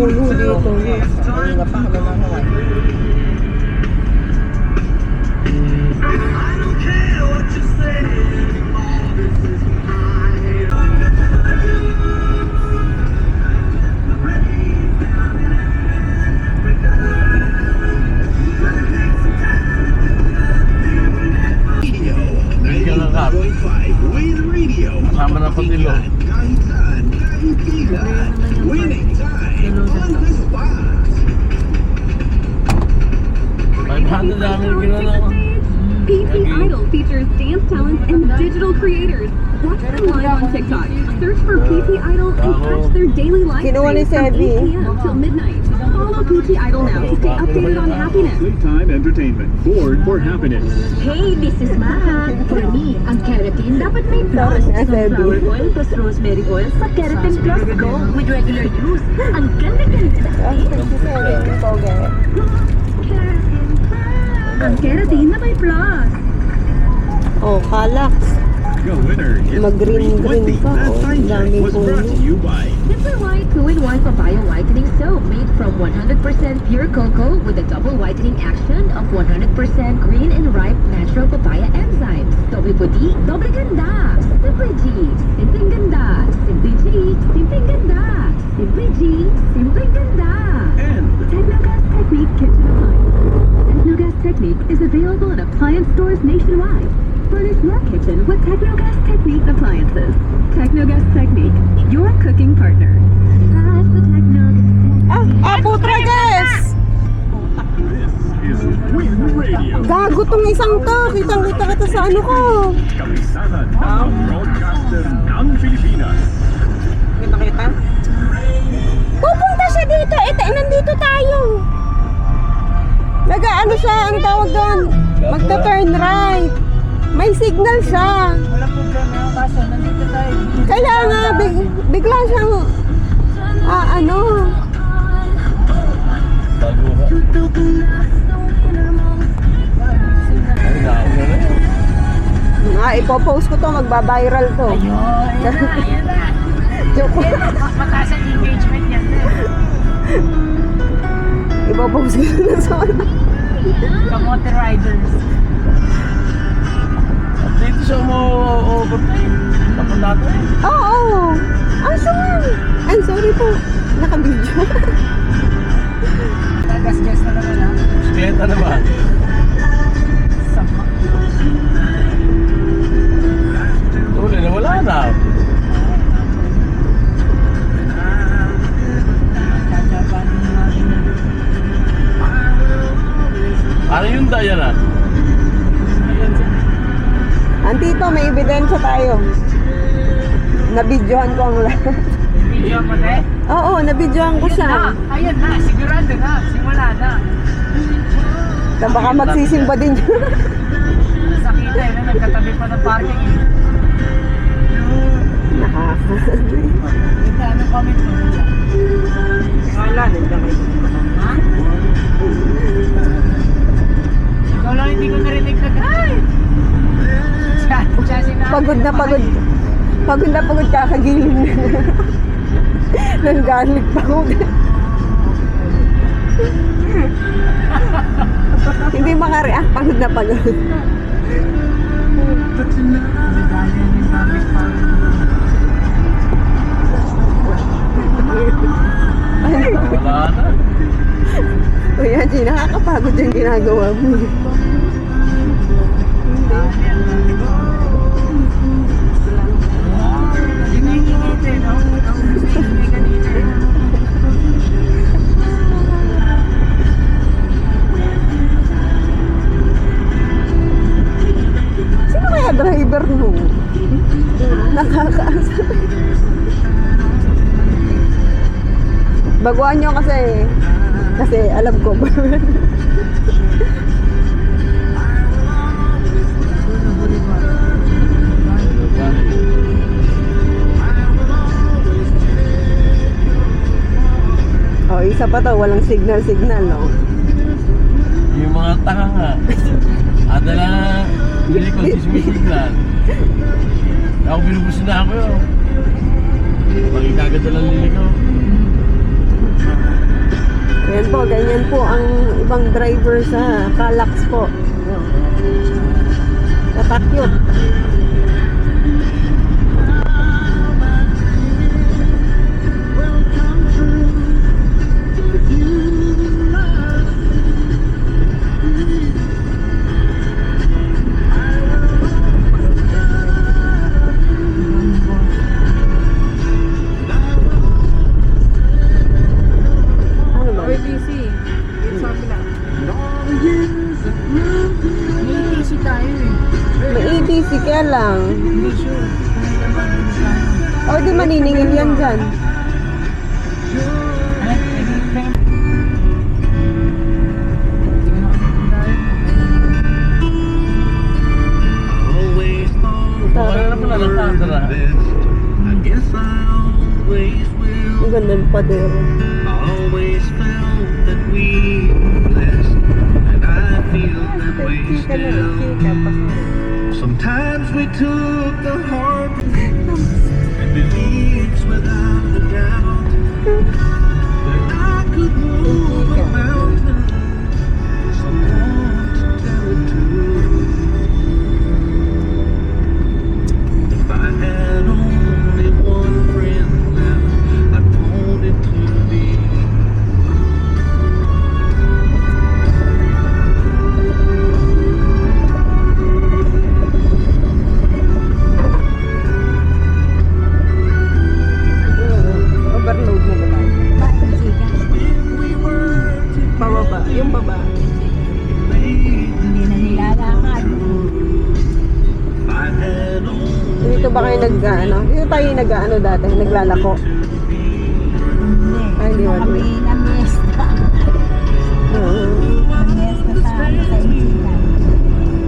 puno dito. Kanina pa kami mga Kasama na patilo. Kahit saan, kahit kailan. Winning time on the spot. 500 namin ginawa. PC Idol features dance talents and digital creators. Watch them live on TikTok. Search for PC Idol and catch their daily live Kinuha ni streams from Sebi. 8 p.m. till midnight. Follow PC Idol now to stay updated on happiness. Playtime Entertainment. Board for happiness. Hey, this is Matt. For me, ang keratin dapat may plus. Sunflower oil plus rosemary oil sa Keratin Plus Go with regular use. Ang ganda-ganda. Ang keratin na may plus. Oh, Calax. The winner is Mag-green 320. pa. That Oh, time check dami was po. brought to you by Super White 2-in-1 Papaya Whitening Soap made from 100% pure cocoa with a double whitening action of 100% green and ripe natural papaya enzymes. Doble puti, doble ganda. Simply G, simpleng ganda. Simply G, simpleng ganda. Simply G, simpleng ganda. and Technogas Technique Kitchen Appliance. Technogas Technique is available in appliance stores nationwide. Furnish your kitchen with Technogas Technique appliances. Technogas Technique, your cooking partner. That's the Technogas. Putra, guys! this is Win Radio. Gago tong isang to. Kitang-kita kita sa ano ko. Kapisanan ng broadcaster ng Pilipinas. Kita-kita. Pupunta siya dito. Nandito tayo. Nag-ano siya, ang tawag doon. Magta-turn right. May signal siya. Wala problema yung kaso. Nandito tayo. Kaya nga, bigla siyang, ano. Bago ka. Ay, naon na na. Ipopost ko to, magbabiral to. Ayun na. Joke. Mataas ang engagement yan. Ipopost ko na sa Kamote Riders. At dito siya mo-overtime. Tapos natin. Oo. Ang sorry. I'm sorry po. Naka-video. Nagas-gas na naman ha. Bisikleta naman. Sama. Tuloy na wala na. Jajapanin natin. Ano yung Diana? Antito, may ebidensya tayo. Nabidyohan ko ang lahat. Video mo na eh. Oo, nabidyohan ko siya. Ayun na. Sigurado na. Simula na. Na baka magsisimba din yun. Sakita yun na. Nagkatabi pa ng parking eh. Ganda, anong comment mo? Wala, nandiyan kayo. Ha? Ikaw lang hindi ko narinig na ay! Siya sinabi. Pagod na pagod. Pagod na pagod kakagiling na. Nanggalit pa ako. Hindi makareact. Pagod na pagod. Wala na. Uy, Angie, nakakapagod yung ginagawa mo. Sino kaya driver mo? Nakakaasa. Baguhan nyo kasi alam ko. Oh, isa pa to, walang signal, no? Yung mga tanga nga. Adala na, hindi ko signal. Ako binubusin na ako yun. Pag ikagad na lang nili ko. Yan po ang ibang driver sa Calax po. Katakyot. Ano ba? OBC. Yung sabi lang. May ETC tayo eh. May ETC kaya lang. Hindi sure. O di maniningil yan dyan. Always thought Wala na pala lang tandara. best. I guess I always will. Ang ganda ng padero. Always felt that we were blessed, and I feel that way still. Sometimes we took the hard road and believed without a doubt that I could move a mountain. Someone to tell it to. If I had only one friend left, I'd want it to be. Overload na ba tayo? Pababa. Yung baba. Hindi na nilalakad. Dito ba kayo nag-ano? Dito tayo nag-ano dati? Naglalako? Ay, di ba? Kami na-miesta. Na-miesta sa Insigan.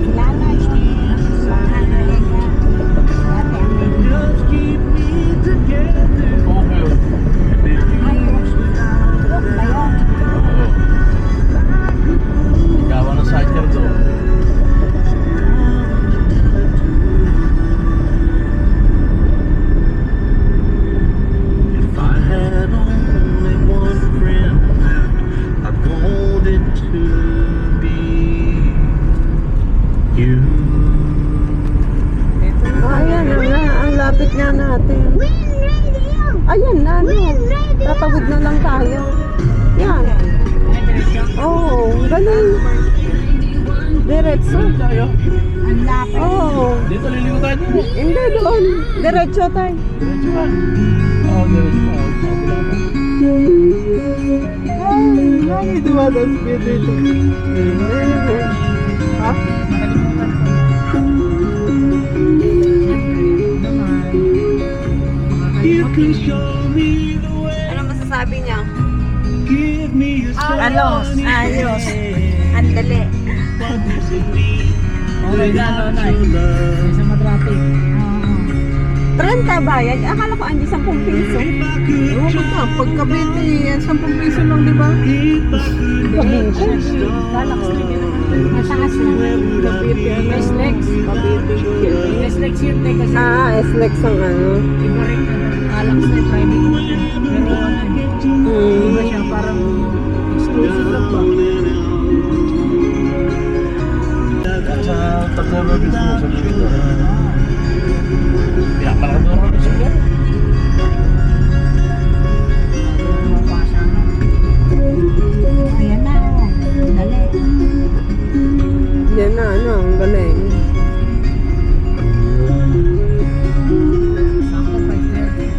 Kilala yung mga nalega. Dati ang nalega. Okay. Ayun. Look ba yun? Gawa ng cycle to. If I had only one friend left, I'd want it to be you. Ayan na. Ang lapit nga natin. Ayan na. No. Tatawid na lang tayo. Yan. Oo. Galing. Diretso. Tayo. Ang lapit. Oo. Dito liligo tayo dito. Hindi doon. Diretso tayo. Diretso ka. Oo, diretso ka. Ay, dumadaan speed dito. Ha? Nakalimutan ko. You can show me the way. Ano masasabi niya? Give me a Alos, ayos. Ang dali. Okay na, ano na eh. Sa matraffic. 30 bayad? Akala ko andi 10 piso. Oo, basta. Pagkabit eh, 10 piso lang, di ba? Kabit. Galax na yun naman. Mataas na. Kabit yan. Meslex. Meslex yun eh kasi SLEX ang ano. iba rin Galax na private. Pero ano iba siya parang exclusive lang ba? Sa Tagoro mismo sa Lito. Kaya pala doon ako siguro. Mapasa na. Ayan na. Dali. Yan na, ano, ang galing. Sakto 5:30.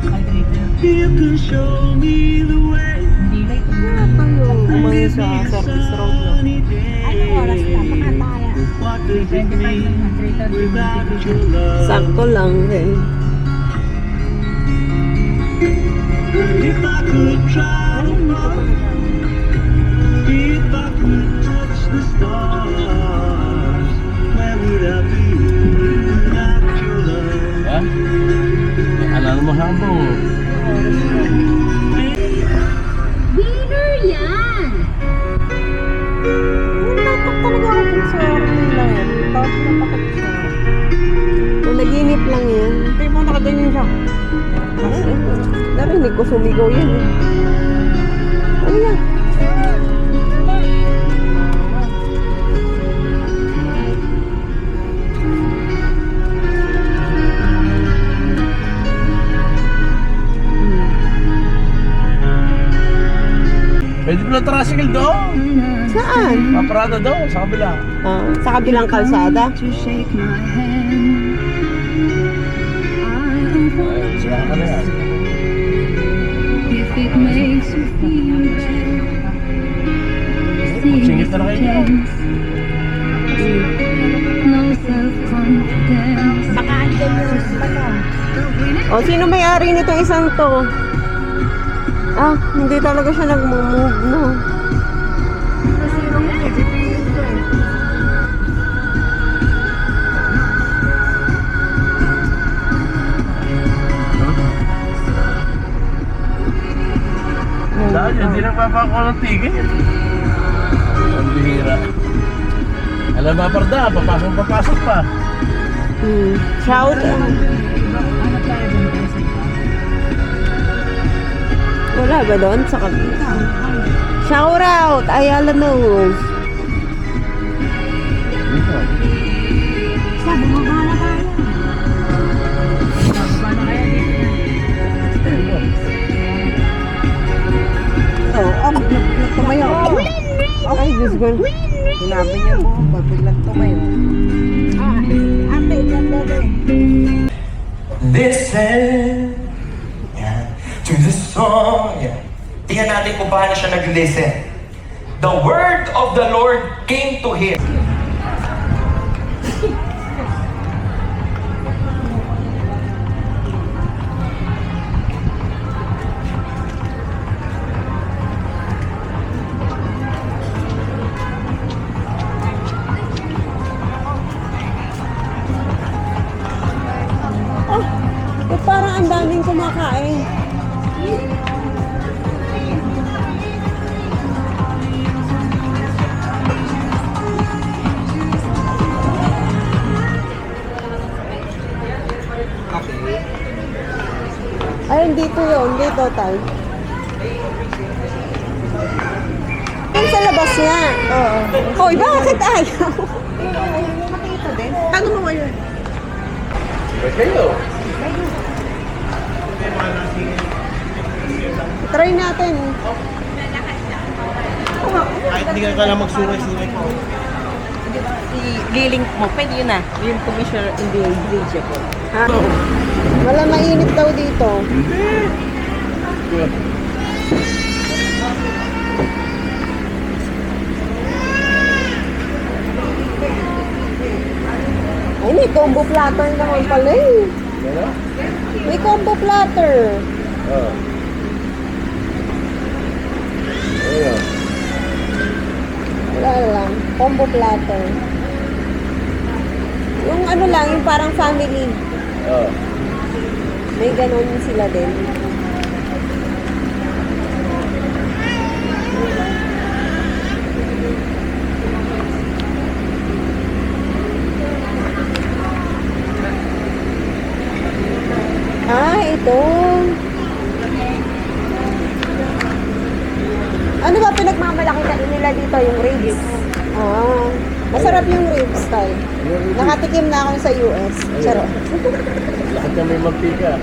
5:30. You can show me the way. Hindi late. Tayo, kumain sa service road na. Anong oras na? Pakataya. 3:25 na. 3:30. Sakto lang rin. If I could try to fall, if I could touch the stars, where would I be without your love? Ha? Alala mo habo. Winner yan! Tatak talaga ako kung sorry lang yan. Tatak na takot siya. Naginip lang yan. Kaya mo nakaganyan siya. Narinig ko sumigaw yan eh. Ano yan? Pwede pala tricycle doon. Saan? Paparada doon, sa kabila. Sa kabilang kalsada. To shake my hand. Ay, sila ka na yan. If it makes you feel better. Singit na kayo dito. No self-confidence. O, sino may-ari nitong isang to? Hindi talaga siya nag-move, no? Dahil hindi nagpapakuha ng ticket. Ang bihira. Alam ba, Parda, papasok pa. Shout. Hanap tayo dun kasi. Wala ba doon sa kabila? Shout out! Ayala knows. Baba na kaya dito yan. Tumayo. Ay, Diyos ko. Sinabi niya mo, biglang tumayo. Listen, yeah, to the song. Yeah. Tingnan natin kung paano siya nag-listen. The word of the Lord came to him. Parang ang daming kumakain. Ay, dito yun. Dito tayo. Yung sa labas nga. Oo. Hoy, bakit ayaw? Ano mo yun? Kayo. Try natin. Kahit hindi ka lang magsuray-suray po. Liling mo, pwede yun na. Yung commissioner in the bridge po. Ha? Wala mainit daw dito. Ay, may combo platter naman pala eh. Ano? May combo platter. Oo. Ayun. Wala lang. Combo platter. Yung ano lang, yung parang family. Oo. May ganon sila din. Ito. Ano ba pinagmamalaki nila dito, yung ribs? Masarap yung ribs style. Nakatikim na ako sa US. Charot. Lahat na may magpika.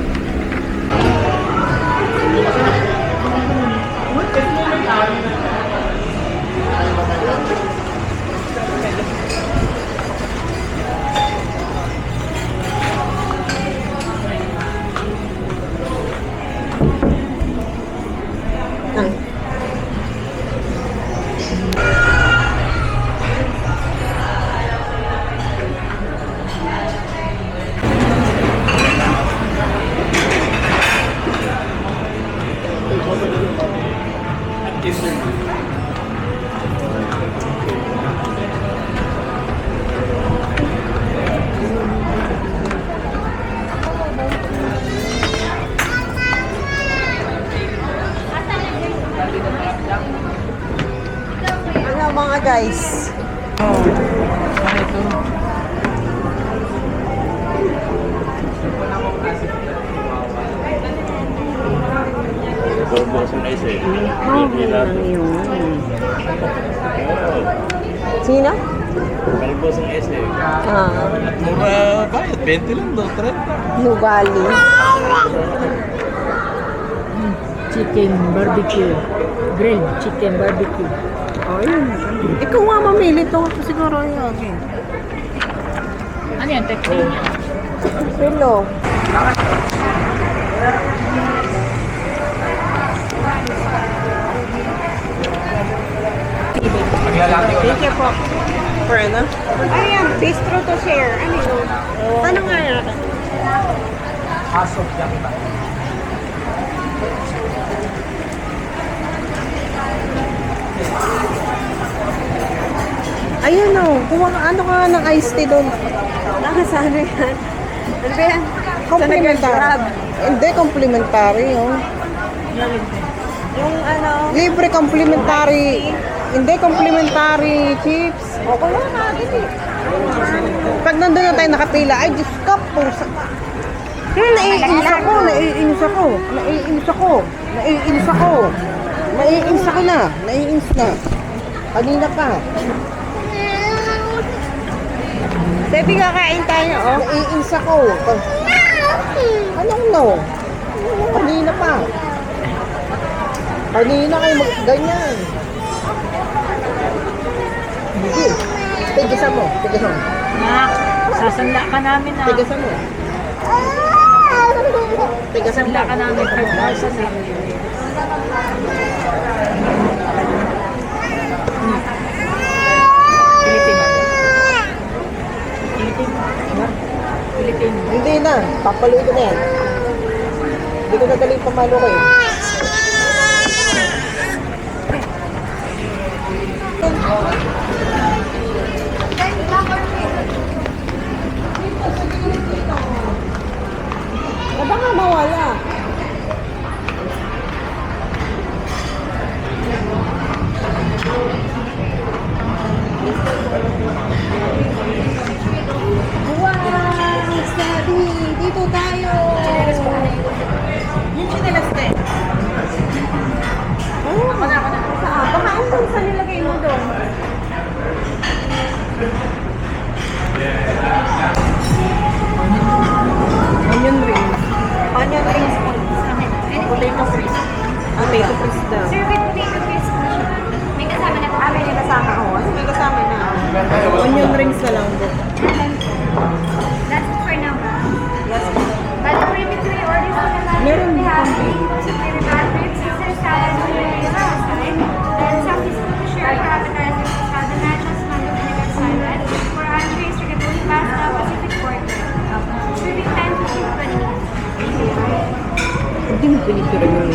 Ano mga guys? Bosong ice eh. Sino? Bosong ice eh. At mura bayad, 20 lang daw, 30. Nugali. chicken barbecue. Grilled chicken barbecue. Oh, yun. Ikaw nga mamili to. Siguro yun. Okay. Ano yan? Teknik? Pilo. Thank you po. For ano? Ayan, bistro to share. Ano yun? Ano nga yun? Asok yan ba? Ayan o. Ano ka nga ng iced tea doon? Nakasano yan? Ano ba yan? Complimentary. Hindi, complimentary. Oh. Yung ano? Libre complimentary. Hindi, complimentary chips. O, kaya natin eh. Pag nandun na tayo nakapila, ay, Diyos ka, pusa. Kaya naiinis ako, naiinis ako, naiinis ako, naiinis ako. Naiinis ako na, naiinis na. Kanina pa. Baby, kakain tayo, oh. Naiinis ako. Anong no? Kanina pa. Kanina kayo ganyan. Hindi. Tigasan mo, tigasan mo. Nak, sasanla ka namin na. Tigasan mo. Tigasan mo. Sasanla ka namin 5,000 na. Pilipino. Hindi na. Papaluin ko na yan. Hindi ko nagaling pamalo ko eh. Baka nga mawala. Wow! Sabi! Dito tayo! Yung chinelas din. Oh, ako na. Saan? Baka andun sa nilagay mo doon. Onion rings. Onion rings po. Potato fries. Potato fries daw. Sir, with potato crisp, may kasama na po. May kasama ko. May kasama na. Onion rings na lang po. That's it for now. Yes. But for you to orders po naman, Meron we have complete. Superior bad ribs, Caesar salad, and outside. Then some seafood to share for appetizers, we have the nachos, mango vinegar salad. For entrees, rigatoni pasta, Pacific pork. Serving time 15 to 20 minutes. Hindi mo pinicture yung...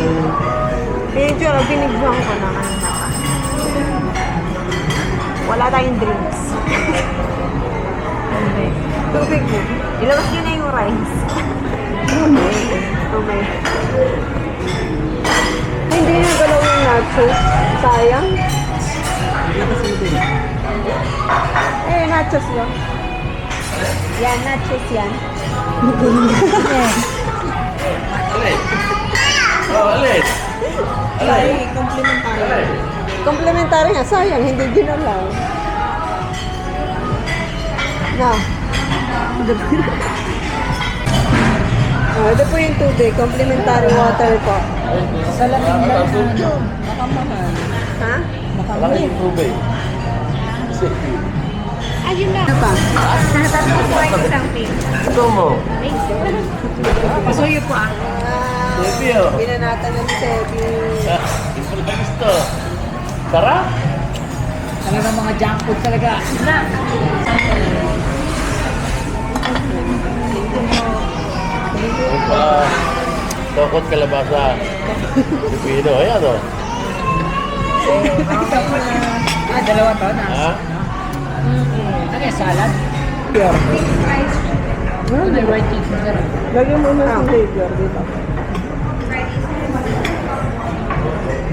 Pinicture, binigyan ko na kanina pa. Wala tayong drinks. Tubig mo. Ilabas nyo na yung rice. Okay. Hindi na galaw yung nachos. Sayang. Eh, nachos lang. Yan, nachos yan. Oh, alin? Ay, complimentary. Complimentary nga, sayang, hindi ginalaw. Na. Oh, ito po yung tubig, complimentary water po. Sa lamig lang na ano, makamahal. Ha? Malaki yung tubig. Ayun na. Ano pa? Tatlo po ay isang pin. Ito mo. Pasuyo po ah. Sebi, oh. Binanatan ng Sebi. Hindi ko na gusto. Sarap? Talagang mga junk food talaga. Na! Opa. Tokot kalabasa. Pipino. Ayan, oh. Ah, dalawa to na. Ha? Ano yung salad? May white cheese na gano'n. Lagyan mo na yung flavor dito.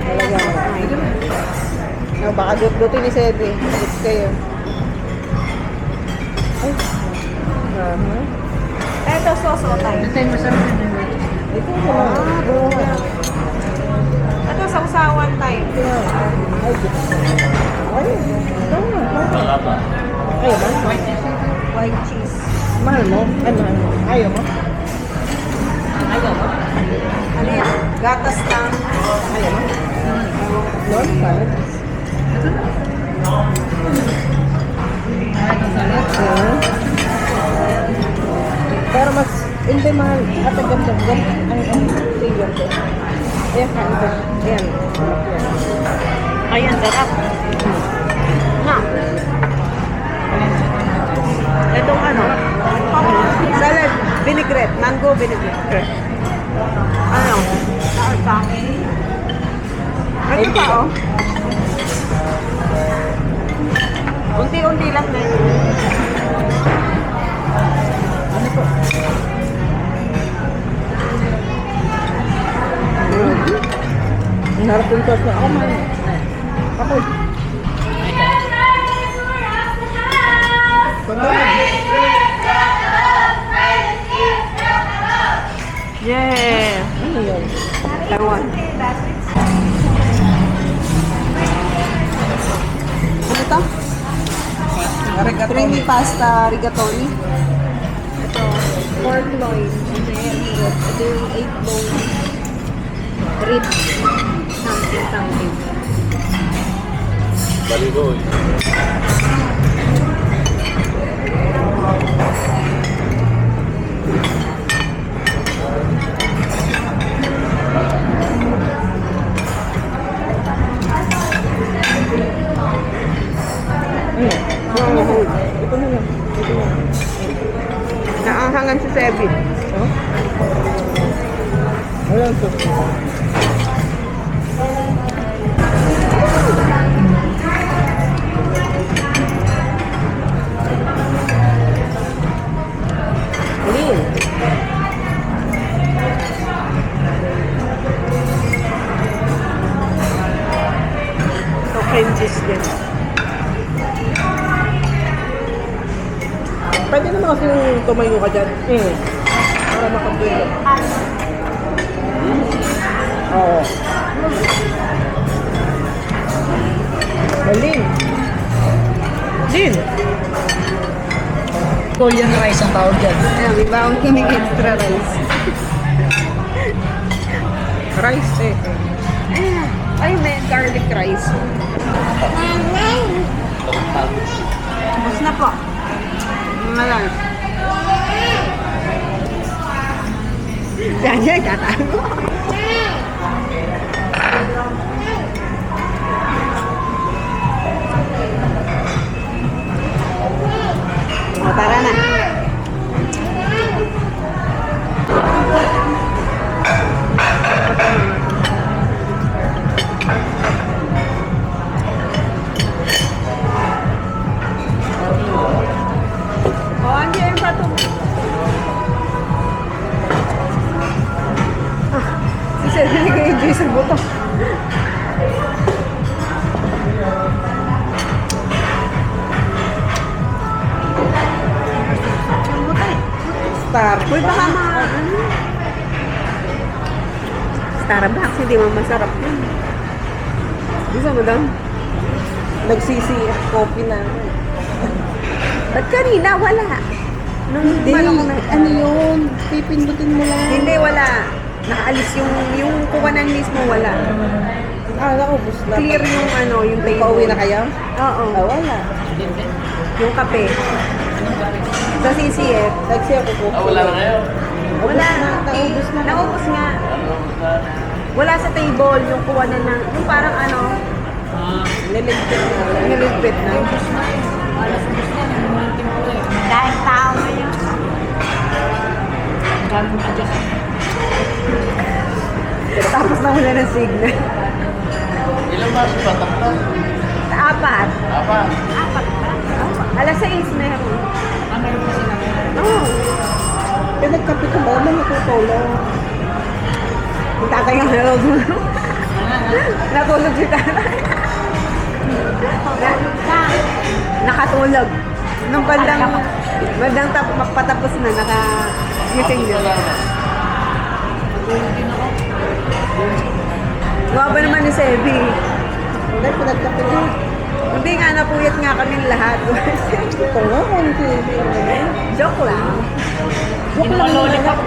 Talaga. Oh, baka dut-dutin ni Sebi. Alis kayo. Ay. Eto, sauce o tayo. Ito yung masarap na yung white cheese. Ito na. Bunga. Ito, sausawan tayo. Ay, ito na. Wala pa. Ayaw ba? White cheese. White cheese. Mahal mo? Ano? Ayaw mo? Ayaw mo? Ano yan? Gatas ng... Ayun. Lord, salad. Pero mas, hindi mahal. At ang ganda. Ang flavor ko. Ayan, kain ko. Ayan. Ayan, sarap. Ha? Itong ano? Salad. Vinaigrette. Mango vinaigrette. Ano? Salsa. Ito pa, oh. Unti-unti lang na. Ano po? Ang harap yung sauce na. Ako man. Ako. Yeah! Ano yun? Taiwan. Ano ito? Creamy pasta rigatoni. Ito, pork loin. Ito yung 8 bone rib. Something. Baligoy. Ito na lang. Naanghangan si Sebi. Oh? Ayan ito. Alin? Ito cream cheese din. Pwede naman kasi yung tumayo ka dyan. Para makabili. Oo. Malin. Din. Korean rice ang tawag dyan. Ayan, may baong kaming extra rice. Rice eh. Ay, may garlic rice. Tapos na po. Malay. Yan, katago. O, tara na. O, andiyan yung pato. Si Sir, nag-enjoy sa buto. Starbucks. Uy, baka Starbucks, hindi mo masarap yun. Bisa mo daw? Nagsisi coffee na. Ba't kanina? Wala. Nung ano yun? Pipindutin mo lang. Hindi, wala. Nakaalis yung kuwanan mismo, wala. Naubos na. Clear yung ano, yung table. Pauwi na kayo? Oo. Wala. Yung kape. Sa CCF. Nagsiya ko po. Wala na kayo? Wala. Naubos na. Naubos nga. Wala sa table yung kuwanan ng, yung parang ano, nililipit na. Nililipit na. Dahil tao na yun. Tapos na wala ng signal. Ilang baso ba? Tatlo? Apat. Apat. Apat pa. Alas 6 meron. Meron pa sila. Oo. Pinagkapi ko ba? May natutulong. Yung tatay nga natulog. Natulog si tatay. Nakatulog. Nung bandang patapos na, naka-gising yun. Gawa ba naman ni Sebi? Hindi, pinagkapi ko. Hindi nga, napuyat nga kami lahat. Ito nga, konti. Joke lang. Joke lang yung anak.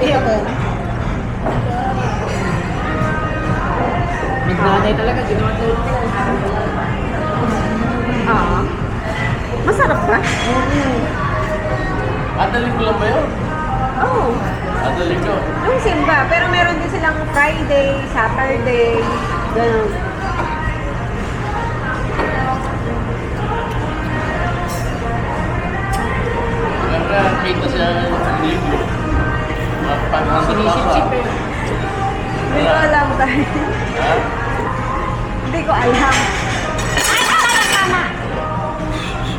Nanay talaga, ginawa ko. Ah. Masarap ba? Adaling ko lang ba yun? Oo. Adaling ko. Yung simba. Pero meron din silang Friday, Saturday, ganun. Kaya kita siya ng libro. Sinisip-sip eh. Hindi ko alam tayo. Ha? Hindi ko alam.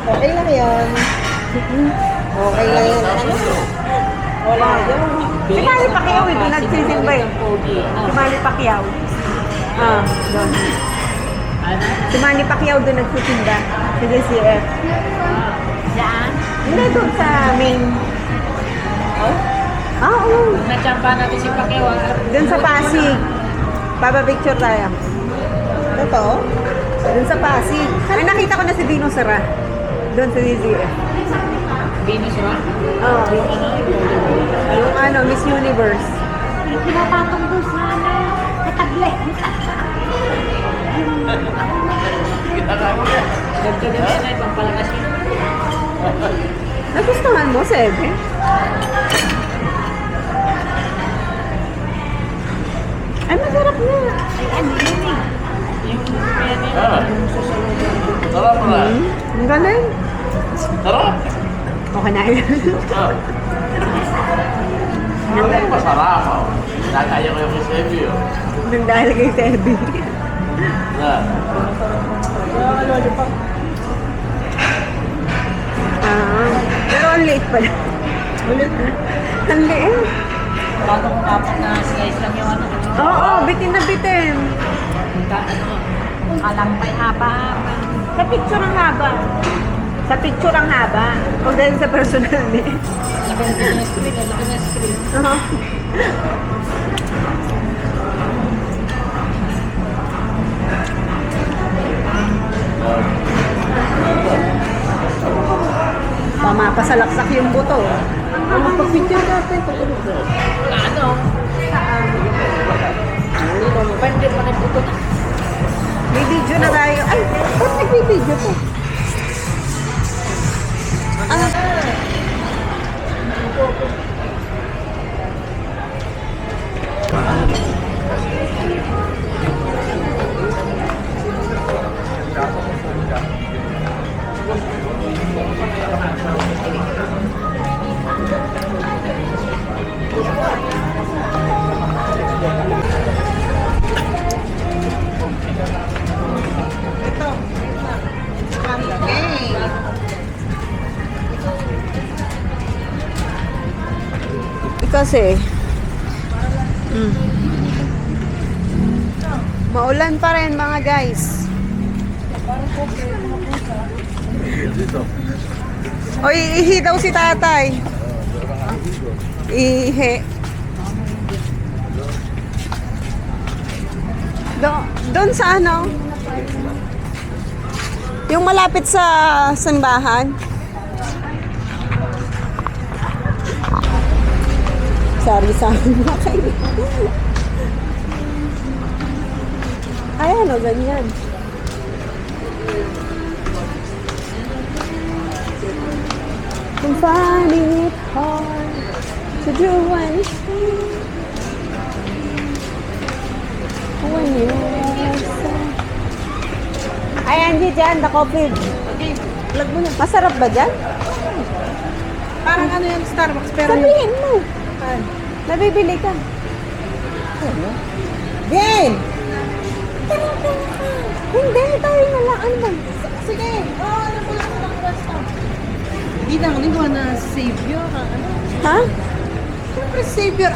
Okay lang yan. Okay lang yan. Wala yun. Si Manny Pacquiao, doon nagsisimba yun. Si Manny Pacquiao. Ah, doon. Si Manny Pacquiao doon nagsisimba. Sa JCF. Saan? Hindi, doon sa main. Ah, oo. Natsampa natin si Pacquiao. Doon sa Pasig. Papa-picture tayo. Totoo? Doon sa Pasig. Ay, nakita ko na si Dino Sera. Doon sa JCF. Venus ba? Oo. Yung ano, Miss Universe. Pinapatong doon sa katagle. Kita ka mo yan. Dagdagan siya na ibang palakas yun. Nagustuhan mo, Sebe? Ay, masarap na. Ah. Sarap na. Ang galing. Sarap. Okay na yun. Ah. Ang masarap. Oh. Nakaya ko yung Eusebio. Nang dahil kay Sebe. Na. Ah, pero ang liit pala. Ang liit. Bago kong apat na slice lang yung ano. Oo, bitin na bitin. Alampay haba-haba. Sa picture ang haba. Sa picture ang haba. Huwag dahil sa personal ni. Laki na screen, laki na screen. Tama pa sa laksak yung buto. Ang magpapicture natin. Ano? Pwede pa rin puto na. May video na tayo. Ay, ba't nag-video to? Ano? Kasi maulan pa rin mga guys. O iihi daw si tatay. Iihi. Doon sa ano? Yung malapit sa simbahan. Sari-sari na kayo. Ay, ano, ganyan. I'm finding it hard to do anything when you're sad. Ay, Angie, dyan, the coffee. Lag mo na. Masarap ba dyan? Parang ano yung Starbucks pero Sabihin mo. Nabibili ka. Game! Hindi, tayo na lang. Ano ba? sige. Oo, ano po lang ng basta. Hindi na, hindi ko na savior. Ano? Ha? Siyempre, savior.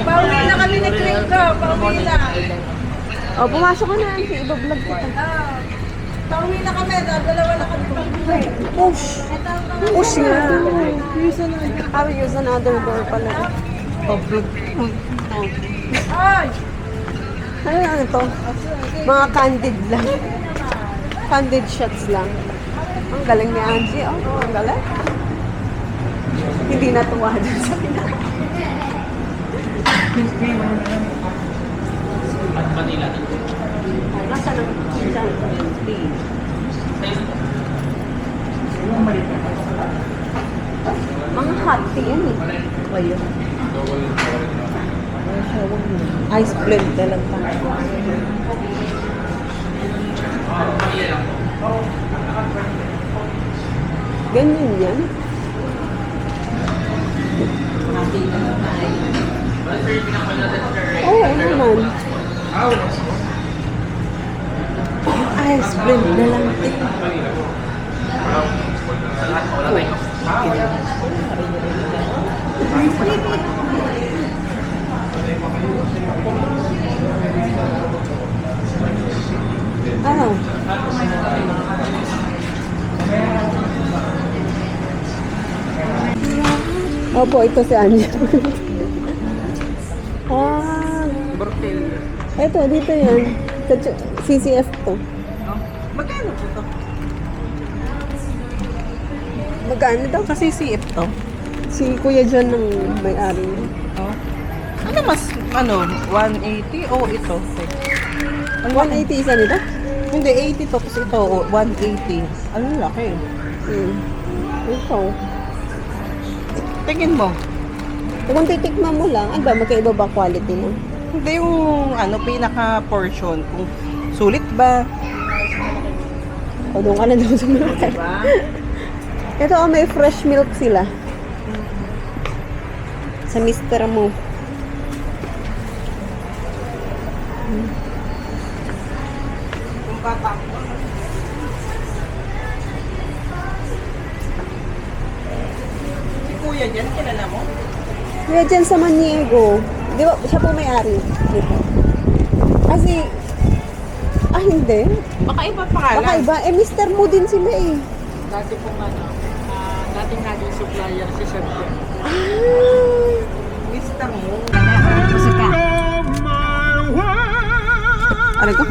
Pauwi na kami ni Krinko. Pauwi na. O, pumasok ka na. I-vlog kita. Pauwi na kami. Dalawa na kami. Push. Push nga. Use another door pala. Ay! Ano to? Mga candid lang. Candid shots lang. Ang galing ni Angie. Oh, ang galing. Hindi natuwa dun sa pinaka. At Manila. Nasa lang? Mga hot tea yan eh. Ayun. Ice blend na lang tayo. Ganyan yan. Oo naman. Ice blend na lang. Ano? Opo, ito si Anya. Ito, dito yan. CCF to. Magkano po to? Magkano daw? Sa CCF to? Si Kuya John ng may-ari niya. Ano mas, 180 o ito? 180 isa nito? Hindi, 80 to. Tapos ito, 180. Ano laki? Ito. Tingin mo. Kung titikman mo lang, ano ba, magkaiba ba quality na? Hindi yung pinaka-portion. Kung sulit ba? O, doon ka na daw sa market. Ito, may fresh milk sila. Sa Mr. Mo. Kung bata ko. Si Kuya dyan, kilala mo? Kaya dyan sa Maniego. Di ba, siya po may-ari. Dito. Kasi, hindi. Baka iba pangalan. Baka iba. Mr. Mo din sila eh. Dati pong dating naging supplier si Sir Jen. Mr. Mo. Ano ko?